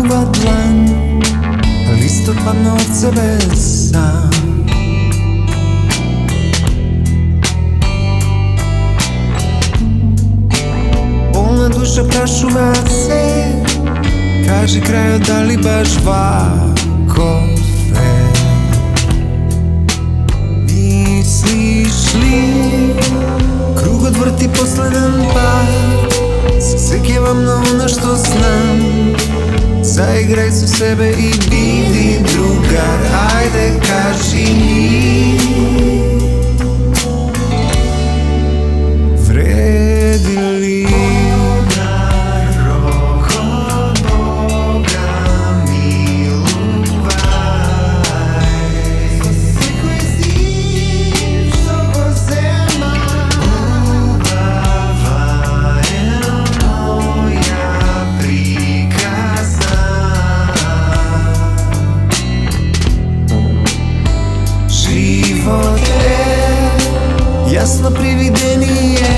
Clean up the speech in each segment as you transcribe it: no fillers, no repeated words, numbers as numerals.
ljubav dlan, listopadno od sebe sam. Bolna duša prašuva se, kaži krajo da li baš ovako sve. Misliš li krug odvrti posledan pad, zasekevam na ono što znam. Zaigraj za sebe i bidi drugar, ajde kaži mi, vredi li? Život je jasno prividenije,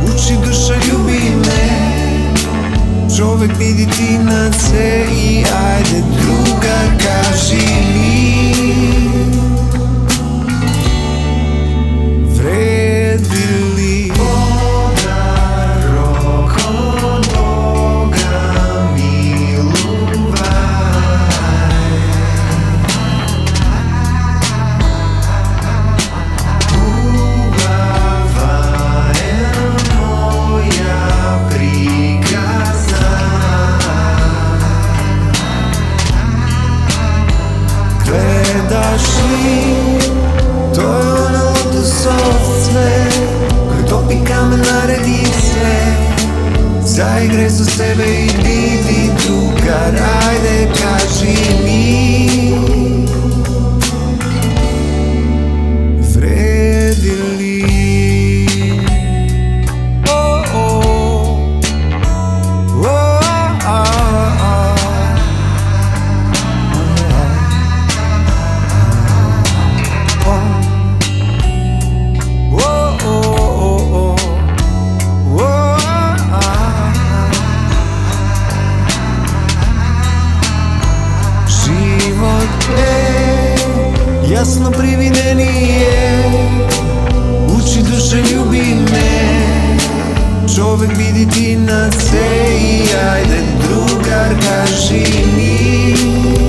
uči duša ljubi me, čovek vidi ti na sve i ajde druga kaži mi, vredi li? Gledaš li, to je ono lotusov cvet, koji topi kamen, naredi sve. Zaigraj za sebe i bidi drugar, ajde kaži mi, vredi li? Jasno prividenije, uči duša ljubi me, čovek vidi ti na sve i ajde drugar kaži mi.